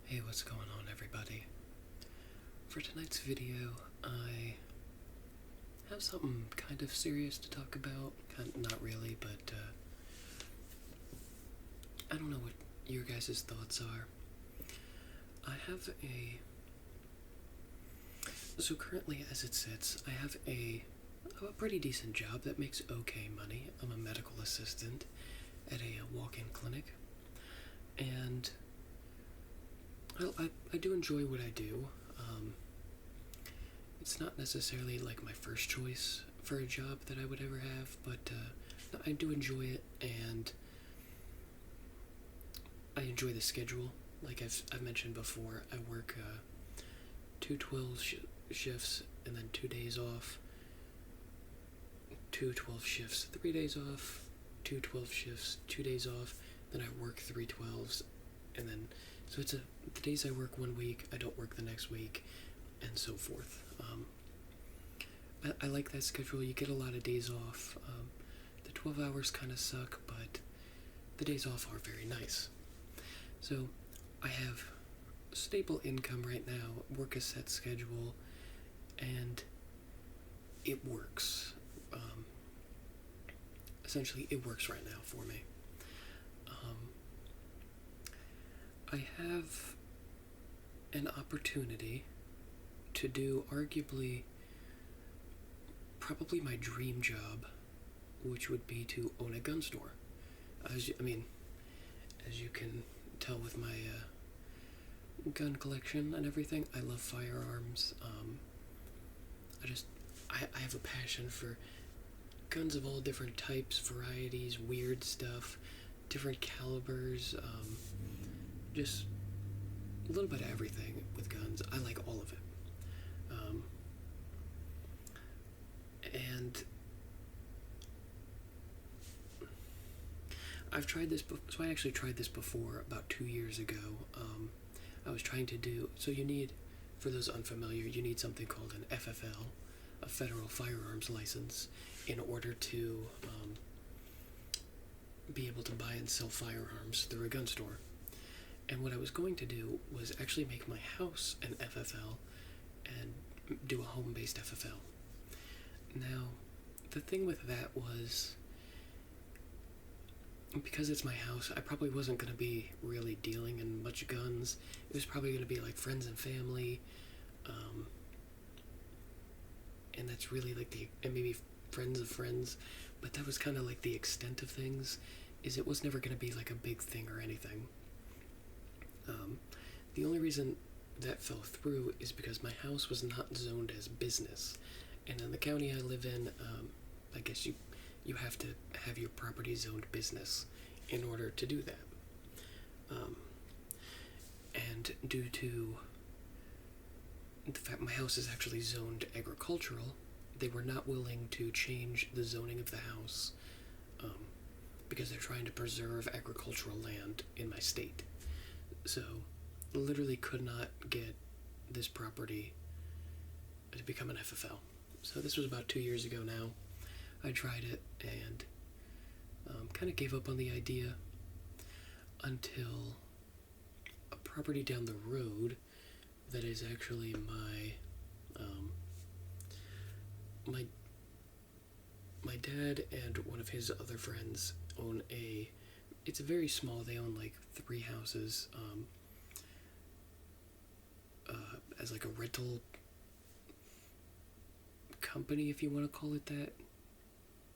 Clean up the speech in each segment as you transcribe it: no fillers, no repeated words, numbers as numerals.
Hey, what's going on, everybody? For tonight's video, I have something kind of serious to talk about. Not really, but I don't know what your guys' thoughts are. I have so currently as it sits, I have a pretty decent job that makes okay money. I'm a medical assistant at a walk-in clinic, and I do enjoy what I do. It's not necessarily like my first choice for a job that I would ever have, but I do enjoy it, and I enjoy the schedule. Like I've mentioned before, I work two 12 shifts and then 2 days off, two 12 shifts, 3 days off, two 12 shifts, 2 days off, then I work 3 12s, and then so it's the days I work 1 week, I don't work the next week, and so forth. I like that schedule. You get a lot of days off. The 12 hours kind of suck, but the days off are very nice. So I have stable income right now, work a set schedule, and it works. Essentially, it works right now for me. I have an opportunity to do arguably probably my dream job, which would be to own a gun store. As you can tell with my gun collection and everything, I love firearms. I have a passion for guns of all different types, varieties, weird stuff, different calibers, just a little bit of everything with guns. I like all of it. And I've tried this, so I actually tried this before about 2 years ago. I was trying to do, so you need, for those unfamiliar, you need something called an FFL, a Federal Firearms License, in order to be able to buy and sell firearms through a gun store. And what I was going to do was actually make my house an FFL and do a home-based FFL. Now, the thing with that was, because it's my house, I probably wasn't going to be really dealing in much guns. It was probably going to be like friends and family, and that's really like and maybe friends of friends, but that was kind of like the extent of things, is it was never going to be like a big thing or anything. The only reason that fell through is because my house was not zoned as business, and in the county I live in, I guess you have to have your property zoned business in order to do that. And due to the fact my house is actually zoned agricultural, they were not willing to change the zoning of the house, because they're trying to preserve agricultural land in my state. So literally could not get this property to become an FFL. So this was about 2 years ago now. I tried it and kind of gave up on the idea until a property down the road that is actually my dad and one of his other friends own it's very small, they own like 3 houses, as like a rental company, if you want to call it that.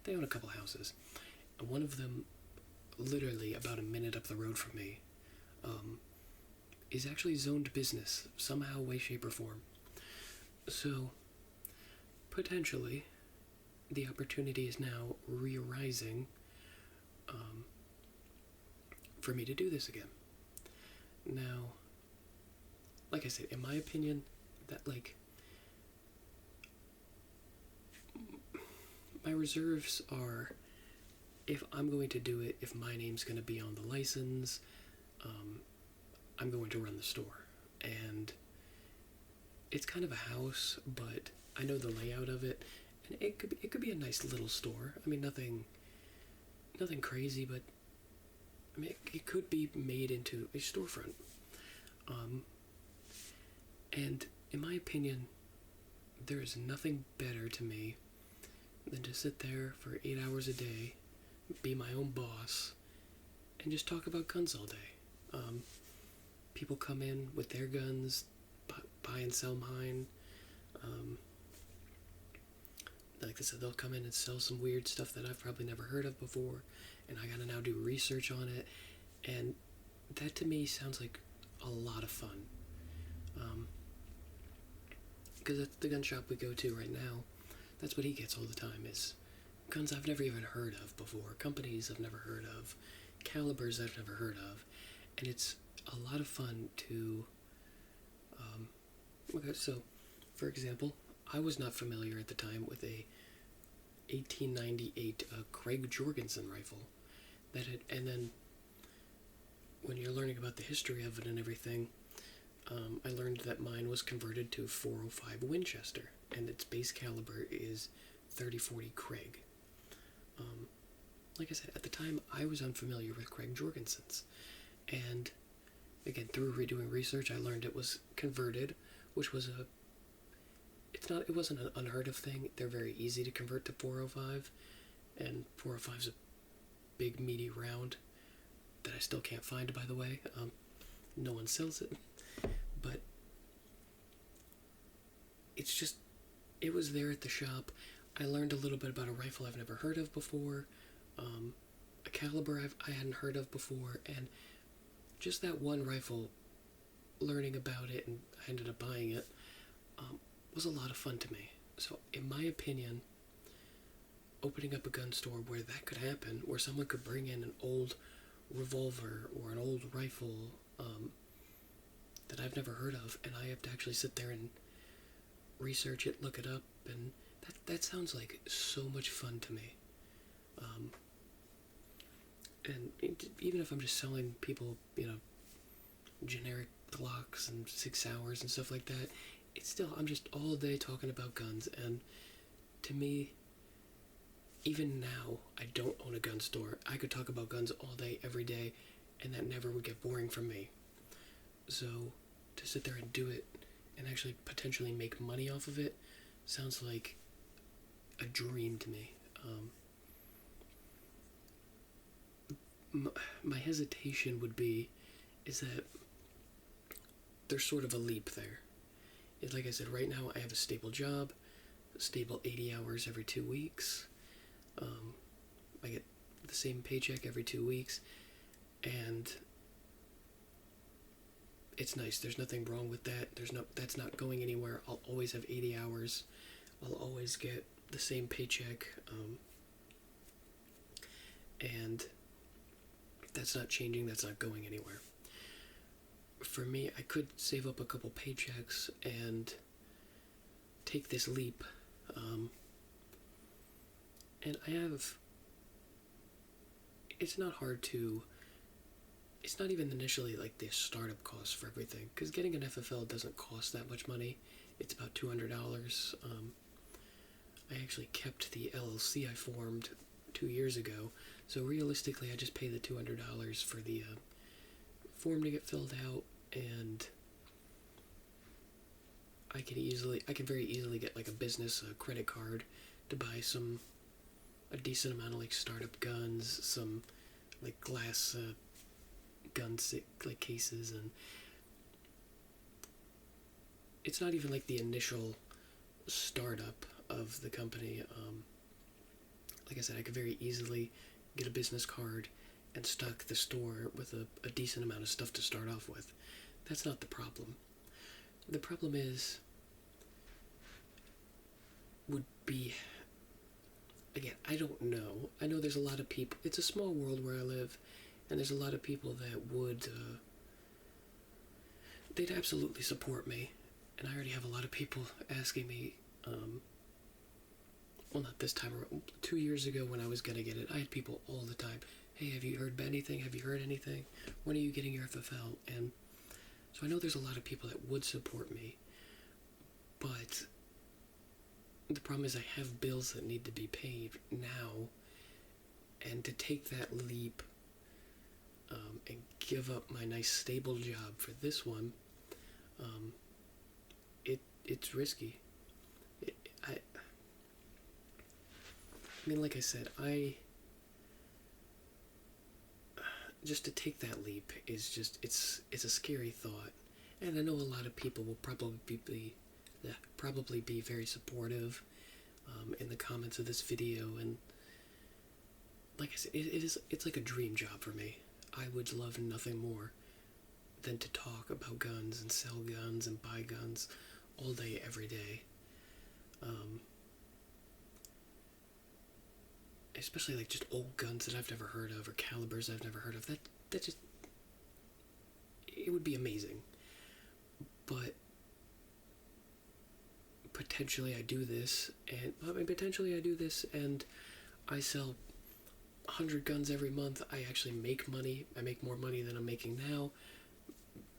They own a couple houses, and one of them, literally about a minute up the road from me, is actually zoned business, somehow, way, shape, or form. So, potentially, the opportunity is now re-arising for me to do this again. Now, like I said, in my opinion, that my reserves are, if I'm going to do it, if my name's going to be on the license, I'm going to run the store. And it's kind of a house, but I know the layout of it, and it could be a nice little store. I mean, nothing crazy, but I mean, it could be made into a storefront. Um, and in my opinion, there is nothing better to me than to sit there for 8 hours a day, be my own boss, and just talk about guns all day. Um, People come in with their guns, buy and sell mine. Um, like I said, they'll come in and sell some weird stuff that I've probably never heard of before, and I gotta now do research on it. And that to me sounds like a lot of fun. Because at the gun shop we go to right now, that's what he gets all the time is guns I've never even heard of before, companies I've never heard of, calibers I've never heard of, and it's a lot of fun to. Okay, so, for example, I was not familiar at the time with a 1898 Craig Jorgensen rifle and then when you're learning about the history of it and everything, I learned that mine was converted to 405 Winchester, and its base caliber is 3040 Craig. Like I said, at the time I was unfamiliar with Craig Jorgensen's, and again through redoing research, I learned it was converted, which was it wasn't an unheard of thing. They're very easy to convert to 405, and 405 is a big meaty round that I still can't find, by the way. No one sells it, but it was there at the shop. I learned a little bit about a rifle I've never heard of before, a caliber I hadn't heard of before, and just that one rifle, learning about it, and I ended up buying it, was a lot of fun to me. So, in my opinion, opening up a gun store where that could happen, where someone could bring in an old revolver or an old rifle that I've never heard of, and I have to actually sit there and research it, look it up, and that sounds like so much fun to me. Even if I'm just selling people, generic Glocks and 6 hours and stuff like that, it's still, I'm just all day talking about guns, and to me, even now, I don't own a gun store. I could talk about guns all day, every day, and that never would get boring for me. So, to sit there and do it, and actually potentially make money off of it, sounds like a dream to me. My hesitation is that there's sort of a leap there. It's like I said, right now I have a stable job, a stable 80 hours every 2 weeks. I get the same paycheck every 2 weeks, and it's nice. There's nothing wrong with that. That's not going anywhere. I'll always have 80 hours. I'll always get the same paycheck, and that's not changing. That's not going anywhere. For me, I could save up a couple paychecks and take this leap. And it's not hard to, it's not even initially like the startup cost for everything, because getting an FFL doesn't cost that much money. It's about $200. I actually kept the LLC I formed 2 years ago, so realistically I just pay the $200 for the form to get filled out, and I can very easily get like a business credit card to buy a decent amount of like startup guns, some like glass guns like cases, and it's not even like the initial startup of the company. Like I said, I could very easily get a business card and stock the store with a decent amount of stuff to start off with. That's not the problem. The problem would be, again, I don't know. I know there's a lot of people, it's a small world where I live, and there's a lot of people that would, they'd absolutely support me, and I already have a lot of people asking me, well, not this time, 2 years ago when I was gonna get it, I had people all the time, hey, have you heard anything? Have you heard anything? When are you getting your FFL? And so I know there's a lot of people that would support me, but the problem is I have bills that need to be paid now, and to take that leap and give up my nice stable job for this one, um, it's risky. I mean, like I said, I just to take that leap is just it's a scary thought, and I know a lot of people will probably be very supportive in the comments of this video, and like I said, it's like a dream job for me. I would love nothing more than to talk about guns and sell guns and buy guns all day, every day. Um, Especially like just old guns that I've never heard of or calibers I've never heard of. That just it would be amazing. But potentially I do this, and I sell 100 guns every month. I actually make money. I make more money than I'm making now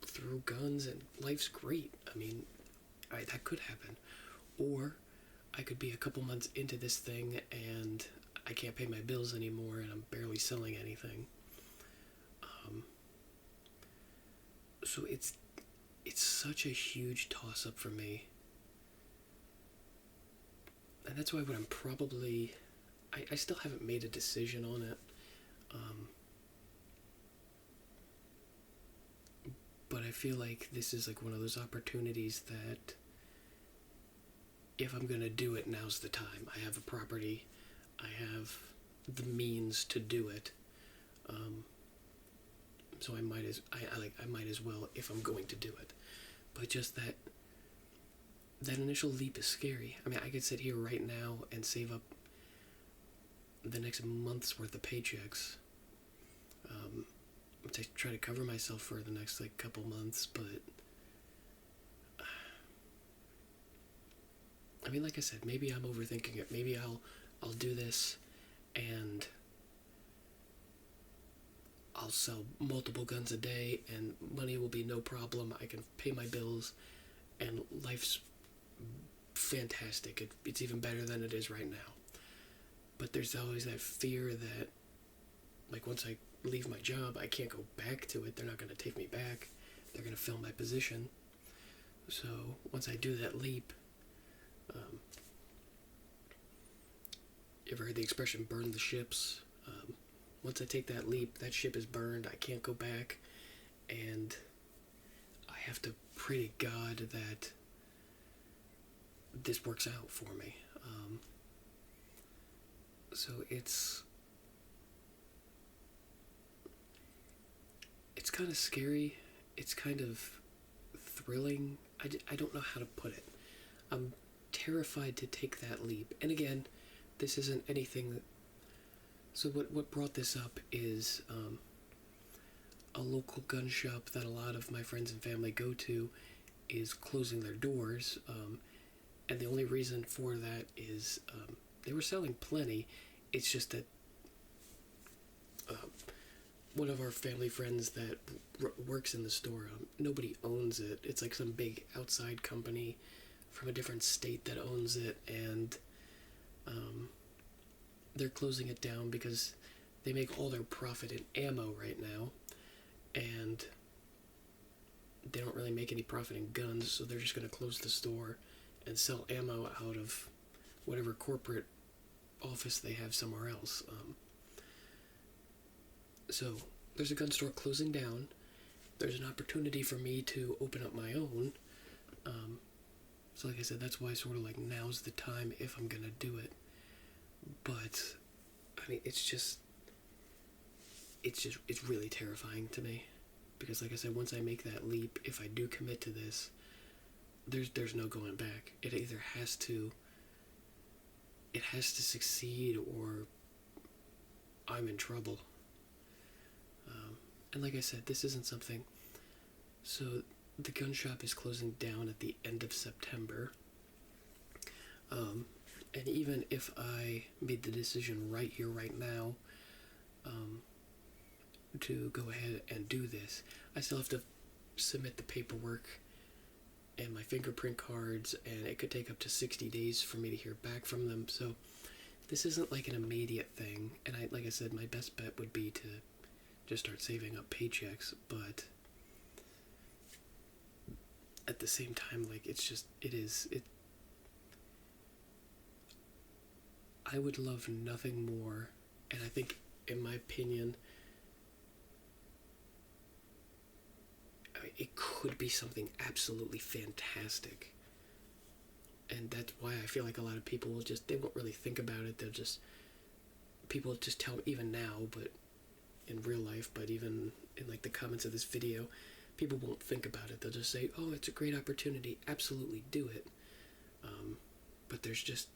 through guns, and life's great. I mean, that could happen. Or I could be a couple months into this thing and I can't pay my bills anymore and I'm barely selling anything. So it's such a huge toss up for me. And that's why what I'm probably I still haven't made a decision on it. But I feel like this is like one of those opportunities that if I'm gonna do it, now's the time. I have a property, I have the means to do it, so I might as well if I'm going to do it. But just that initial leap is scary. I mean, I could sit here right now and save up the next month's worth of paychecks, to try to cover myself for the next like couple months, but I mean, like I said, maybe I'm overthinking it. Maybe I'll do this and I'll sell multiple guns a day and money will be no problem. I can pay my bills and life's fantastic. It's even better than it is right now. But there's always that fear that like once I leave my job, I can't go back to it. They're not going to take me back. They're going to fill my position. So once I do that leap, you ever heard the expression burn the ships? Once I take that leap, that ship is burned. I can't go back, and I have to pray to God that this works out for me. So it's kind of scary. It's kind of thrilling. I don't know how to put it. I'm terrified to take that leap. And again, this isn't anything. So what brought this up is a local gun shop that a lot of my friends and family go to is closing their doors. And the only reason for that is they were selling plenty. It's just that one of our family friends that works in the store, nobody owns it. It's like some big outside company from a different state that owns it, and they're closing it down because they make all their profit in ammo right now, and they don't really make any profit in guns, so they're just going to close the store and sell ammo out of whatever corporate office they have somewhere else. So there's a gun store closing down. There's an opportunity for me to open up my own. So like I said, that's why sort of like now's the time if I'm gonna do it. But I mean, it's really terrifying to me, because like I said, once I make that leap, if I do commit to this, there's no going back. It either has to succeed or I'm in trouble. And like I said, this isn't something. So the gun shop is closing down at the end of September. And even if I made the decision right here, right now, to go ahead and do this, I still have to submit the paperwork and my fingerprint cards, and it could take up to 60 days for me to hear back from them. So this isn't like an immediate thing. And like I said, my best bet would be to just start saving up paychecks, but at the same time, like, I would love nothing more, and I think, in my opinion, it could be something absolutely fantastic. And that's why I feel like a lot of people they won't really think about it. People just tell, even now, but in real life, but even in like the comments of this video, people won't think about it. They'll just say, oh, it's a great opportunity, absolutely do it. But there's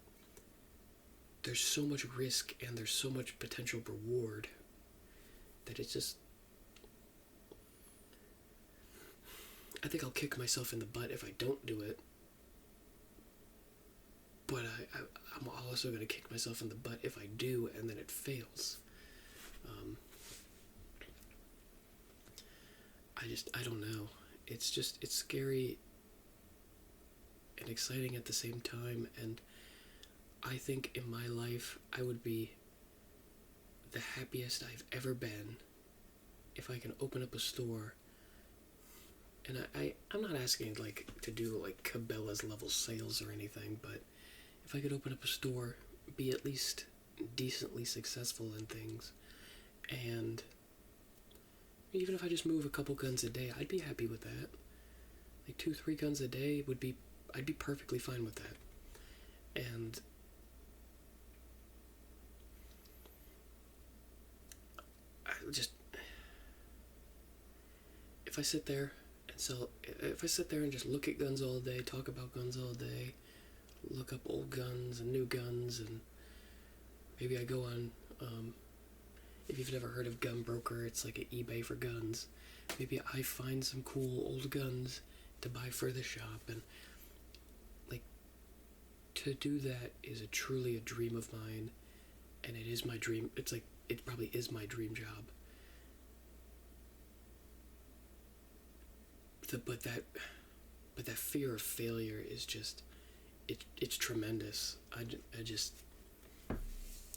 so much risk and there's so much potential reward that it's just, I think I'll kick myself in the butt if I don't do it. But I'm also going to kick myself in the butt if I do and then it fails. I don't know. It's scary and exciting at the same time. And I think in my life, I would be the happiest I've ever been if I can open up a store. And I'm not asking like to do like Cabela's level sales or anything, but if I could open up a store, be at least decently successful in things, and even if I just move a couple guns a day, I'd be happy with that. Like 2-3 guns a day I'd be perfectly fine with that. And if I sit there and just look at guns all day, talk about guns all day, look up old guns and new guns, and maybe I go on, if you've never heard of Gunbroker, it's like an eBay for guns. Maybe I find some cool old guns to buy for the shop, and like, to do that is truly a dream of mine, and it is my dream. It's like, it probably is my dream job. But that fear of failure is just, it's tremendous. I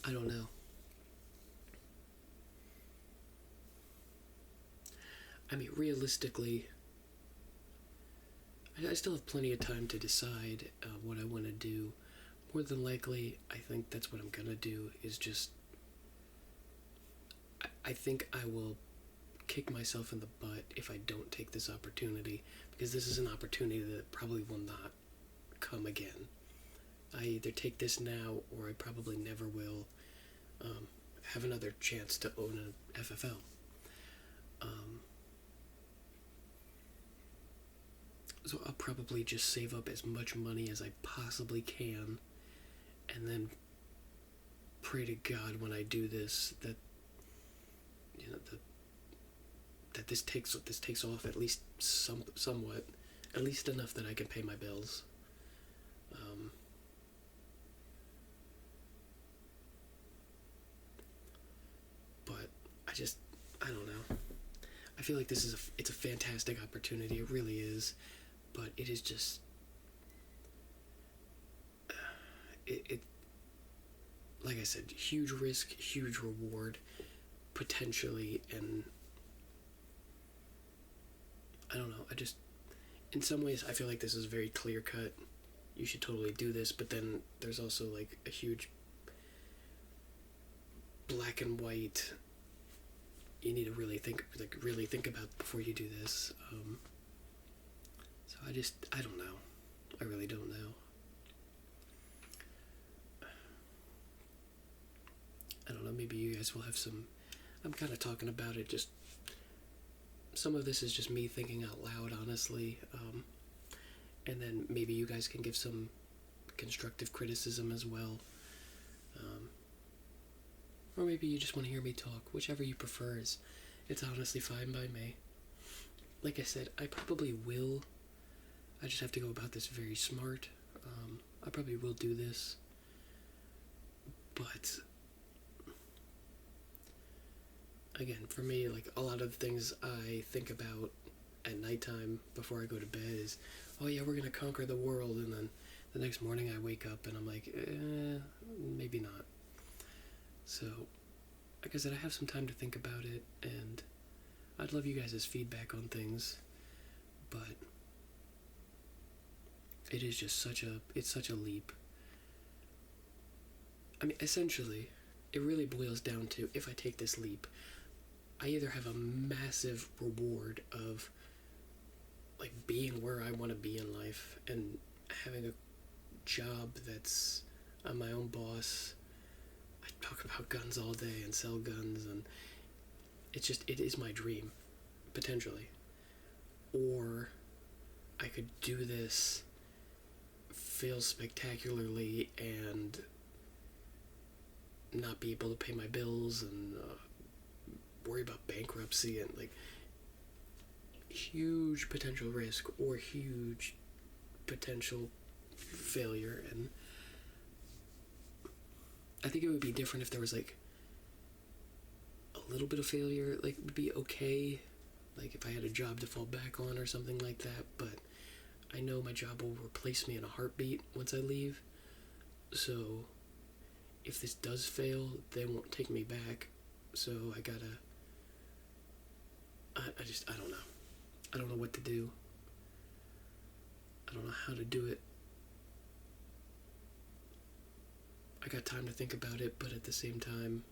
don't know. I mean, realistically, I still have plenty of time to decide what I want to do. More than likely, I think that's what I'm gonna do, is just, I think I will kick myself in the butt if I don't take this opportunity, because this is an opportunity that probably will not come again. I either take this now, or I probably never will have another chance to own an FFL. So I'll probably just save up as much money as I possibly can, and then pray to God when I do this that, you know, that this takes off at least somewhat, at least enough that I can pay my bills. But I don't know. I feel like it's a fantastic opportunity. It really is, but it is just, like I said, huge risk, huge reward, potentially, and I don't know. In some ways, I feel like this is very clear cut. You should totally do this, but then there's also like a huge black and white. You need to really think about before you do this. So I don't know. I really don't know. I don't know. Maybe you guys will have some. I'm kind of talking about it. Just some of this is just me thinking out loud, honestly. And then maybe you guys can give some constructive criticism as well. Or maybe you just want to hear me talk. Whichever you prefer it's honestly fine by me. Like I said, I probably will. I just have to go about this very smart. I probably will do this. But again, for me, like, a lot of things I think about at nighttime before I go to bed is, oh yeah, we're gonna conquer the world, and then the next morning I wake up and I'm like, maybe not. So like I said, I have some time to think about it, and I'd love you guys' feedback on things, but it is just it's such a leap. I mean, essentially, it really boils down to, if I take this leap, I either have a massive reward of like being where I want to be in life and having a job that's, I'm my own boss. I talk about guns all day and sell guns, and it is my dream, potentially. Or I could do this, fail spectacularly, and not be able to pay my bills, and worry about bankruptcy, and like huge potential risk or huge potential failure. And I think it would be different if there was like a little bit of failure, like it would be okay, like if I had a job to fall back on or something like that. But I know my job will replace me in a heartbeat once I leave, so if this does fail, they won't take me back. So I gotta, I don't know. I don't know what to do. I don't know how to do it. I got time to think about it, but at the same time,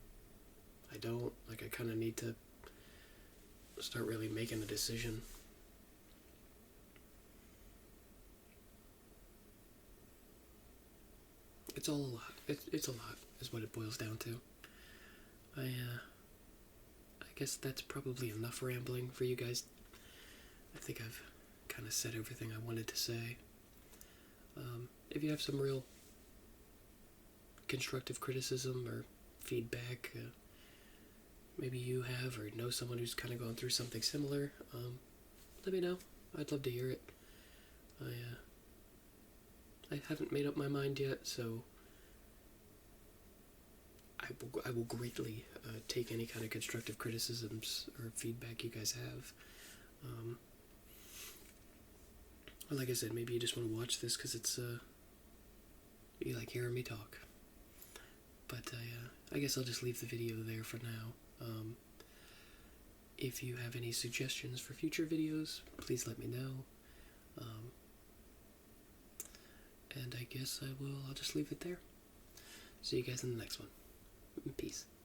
I don't. Like, I kind of need to start really making a decision. It's all a lot. It's a lot, is what it boils down to. I guess that's probably enough rambling for you guys. I think I've kind of said everything I wanted to say. If you have some real constructive criticism or feedback, maybe you have or know someone who's kind of gone through something similar, let me know. I'd love to hear it. I haven't made up my mind yet, so I will greatly take any kind of constructive criticisms or feedback you guys have. Or like I said, maybe you just want to watch this because it's you like hearing me talk. But I guess I'll just leave the video there for now. If you have any suggestions for future videos, please let me know. And I guess I'll just leave it there. See you guys in the next one. Peace.